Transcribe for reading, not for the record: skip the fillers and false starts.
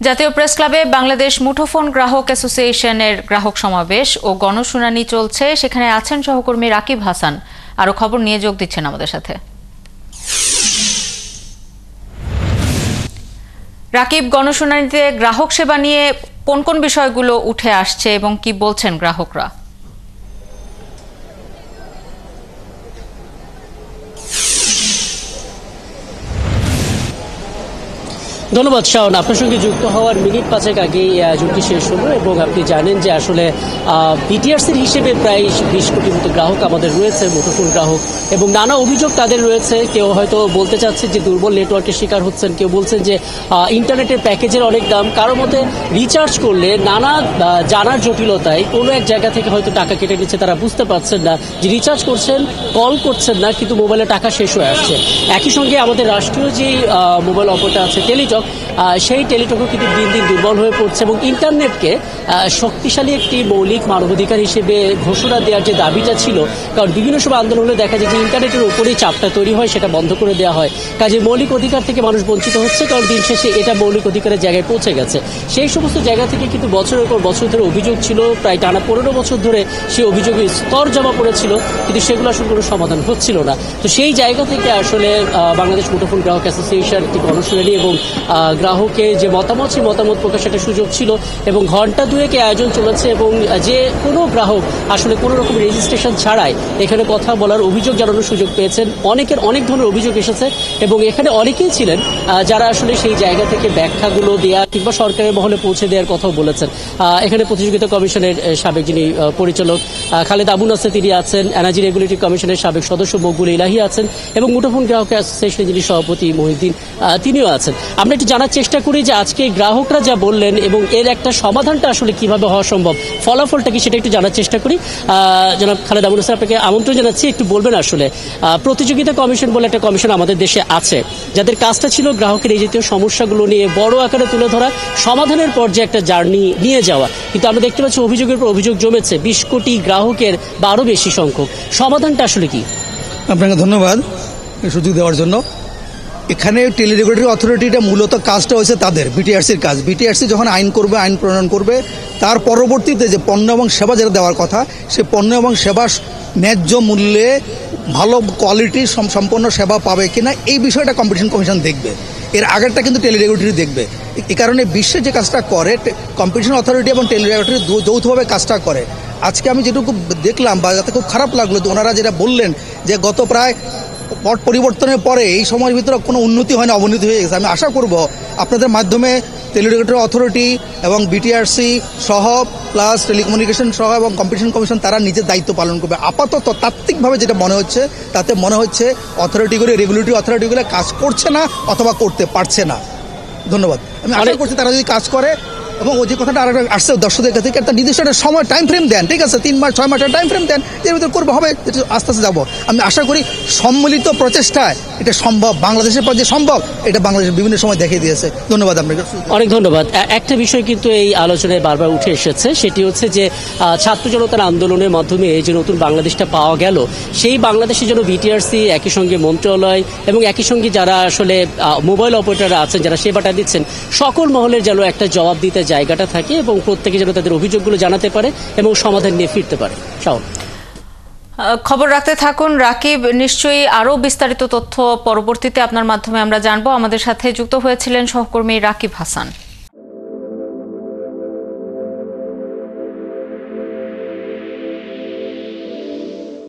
জাতীয় প্রেস ক্লাবে বাংলাদেশ মুঠোফোন গ্রাহক অ্যাসোসিয়েশনের গ্রাহক সমাবেশ ও গণশুনানি চলছে। সেখানে আছেন সহকর্মী রাকিব হাসান। আরো খবর নিয়ে যোগ দিচ্ছেন আমাদের সাথে। রাকিব, গণশুনানিতে গ্রাহক সেবা নিয়ে কোন কোন বিষয়গুলো উঠে আসছে এবং কি বলছেন গ্রাহকরা? ধন্যবাদ শাওন। আপনার সঙ্গে যুক্ত হওয়ার মিনিট পাঁচেক আগেই আয়োজনটি শেষ হলো এবং আপনি জানেন যে আসলে বিটিআরসির হিসেবে প্রায় 20 কোটির মতো গ্রাহক আমাদের রয়েছে, মুঠোফোন গ্রাহক, এবং নানা অভিযোগ তাদের রয়েছে। কেউ হয়তো বলতে চাচ্ছে যে দুর্বল নেটওয়ার্কের শিকার হচ্ছেন, কেউ বলছেন যে ইন্টারনেটের প্যাকেজের অনেক দাম, কারোর মধ্যে রিচার্জ করলে নানা জানার জটিলতায় কোনো এক জায়গা থেকে হয়তো টাকা কেটে নিচ্ছে, তারা বুঝতে পারছেন না যে রিচার্জ করছেন, কল করছেন না, কিন্তু মোবাইলে টাকা শেষ হয়ে আসছে। একই সঙ্গে আমাদের রাষ্ট্রীয় যে মোবাইল অপারেটর আছে টেলিটক, সেই টেলিটকও কিন্তু দিন দিন দুর্বল হয়ে পড়ছে এবং ইন্টারনেটকে শক্তিশালী একটি মৌলিক মানবাধিকার হিসেবে ঘোষণা দেওয়ার যে দাবিটা ছিল, কারণ বিভিন্ন সময় আন্দোলন হলে দেখা যায় যে ইন্টারনেটের উপরেই চাপটা তৈরি হয়, সেটা বন্ধ করে দেওয়া হয়। কাজে মৌলিক অধিকার থেকে মানুষ বঞ্চিত হচ্ছে, কারণ দিন শেষে এটা মৌলিক অধিকারের জায়গায় পৌঁছে গেছে। সেই সমস্ত জায়গা থেকে কিন্তু বছরের পর বছর ধরে অভিযোগ ছিল, প্রায় টানা 15 বছর ধরে সেই অভিযোগের স্তর জমা পড়েছিল, কিন্তু সেগুলো আসলে কোনো সমাধান হচ্ছিল না। তো সেই জায়গা থেকে আসলে বাংলাদেশ মুঠোফোন গ্রাহক অ্যাসোসিয়েশন একটি গণশুনানি এবং গ্রাহকের যে মতামত, সেই মতামত প্রকাশের একটা সুযোগ ছিল এবং ঘন্টা দুয়েকে আয়োজন চলেছে এবং যে কোনো গ্রাহক আসলে কোনো রকম রেজিস্ট্রেশন ছাড়াই এখানে কথা বলার, অভিযোগ জানানোর সুযোগ পেয়েছেন। অনেকের অনেক ধরনের অভিযোগ এসেছে এবং এখানে অনেকেই ছিলেন যারা আসলে সেই জায়গা থেকে ব্যাখ্যাগুলো দেওয়া কিংবা সরকারের মহলে পৌঁছে দেওয়ার কথাও বলেছেন। এখানে প্রতিযোগিতা কমিশনের সাবেক যিনি পরিচালক খালেদ আবু নাসের, তিনি আছেন। এনার্জি রেগুলেটরি কমিশনের সাবেক সদস্য মকবুল ইলাহি আছেন এবং মুঠোফোন গ্রাহক অ্যাসোসিয়েশনের যিনি সভাপতি মহিউদ্দিন, তিনিও আছেন। আমরা একটু জানার চেষ্টা করি যে আজকে গ্রাহকরা যা বললেন এবং এর একটা সমাধানটা আসলে কিভাবে হওয়া সম্ভব, ফলাফলটা কি, সেটা একটু জানার চেষ্টা করি। জনাব খালেদ আবু নাসের, আপনাকে আমন্ত্রণ জানাচ্ছি। একটু বলবেন আসলে প্রতিযোগিতা কমিশন বলে একটা কমিশন আমাদের দেশে আছে, যাদের কাজটা ছিল গ্রাহকের এই জাতীয় সমস্যাগুলো নিয়ে বড় আকারে তুলে ধরা, সমাধানের পর্যায়ে একটা জার্নি নিয়ে যাওয়া। কিন্তু আমরা দেখতে পাচ্ছি অভিযোগের পর অভিযোগ জমেছে, 20 কোটি গ্রাহকের বা আরও বেশি সংখ্যক। সমাধানটা আসলে কি? আপনাকে ধন্যবাদ সুযোগ দেওয়ার জন্য। এখানে টেলিরেগুলেটরি অথরিটিটা মূলত কাজটা হয়েছে তাদের, বিটিআরসির কাজ। বিটিআরসি যখন আইন করবে, আইন প্রণয়ন করবে, তার পরবর্তীতে যে পণ্য এবং সেবা যেটা দেওয়ার কথা, সে পণ্য এবং সেবা ন্যায্য মূল্যে ভালো কোয়ালিটির সম্পন্ন সেবা পাবে কিনা, এই বিষয়টা কম্পিটিশন কমিশন দেখবে। এর আগেরটা কিন্তু টেলিরেগুলেটরি দেখবে। এই কারণে বিশ্বে যে কাজটা করে, কম্পিটিশন অথরিটি এবং টেলিরেগুলেটরি যৌথভাবে কাজটা করে। আজকে আমি যেটুকু দেখলাম বা যাতে খুব খারাপ লাগলো, তো ওনারা যেটা বললেন যে গত প্রায় পট পরিবর্তনের পরে এই সময়ের ভিতরে কোনো উন্নতি হয় না, অবনতি হয়ে গেছে। আমি আশা করব আপনাদের মাধ্যমে টেলিরেগুলেটরি অথরিটি এবং বিটিআরসি সহ প্লাস টেলিকমিউনিকেশন সহ এবং কম্পিটিশন কমিশন তারা নিজের দায়িত্ব পালন করবে। আপাতত তাত্ত্বিকভাবে যেটা মনে হচ্ছে, তাতে মনে হচ্ছে অথরিটিগুলো, রেগুলেটরি অথরিটিগুলো কাজ করছে না অথবা করতে পারছে না। ধন্যবাদ। আমি আশা করছি তারা যদি কাজ করে, এবং ওই যে কথাটা আরেকটা আসছে দর্শকদের কাছে, একটা নির্দিষ্ট একটা সময় টাইম ফ্রেম দেন, ঠিক আছে, 3 মাস 6 মাসের টাইম ফ্রেম দেন, এর ভিতরে করবো, হবে, আস্তে আস্তে যাবো। আমি আশা করি সম্মিলিত প্রচেষ্টায় এটা সম্ভব, বাংলাদেশের পর যে সম্ভব, এটা বাংলাদেশের বিভিন্ন সময় দেখিয়ে দিয়েছে। ধন্যবাদ আপনাকে। অনেক ধন্যবাদ। একটা বিষয় কিন্তু এই আলোচনায় বারবার উঠে এসেছে, সেটি হচ্ছে যে ছাত্র জনতার আন্দোলনের মাধ্যমে এই যে নতুন বাংলাদেশটা পাওয়া গেল, সেই বাংলাদেশের জন্য বিটিআরসি, একই সঙ্গে মন্ত্রণালয় এবং একই সঙ্গে যারা আসলে মোবাইল অপারেটররা আছেন, যারা সেবাটা দিচ্ছেন, সকল মহলের যেন একটা জবাব দিতে জায়গাটা থাকে এবং প্রত্যেকে যেন তাদের অভিযোগগুলো জানাতে পারে এবং সমাধান নিয়ে ফিরতে পারে। খবর রাখতে থাকুন রাকিব। নিশ্চয়ই আরো বিস্তারিত তথ্য পরবর্তীতে আপনার মাধ্যমে আমরা জানবো। আমাদের সাথে যুক্ত হয়েছিলেন সহকর্মী রাকিব হাসান।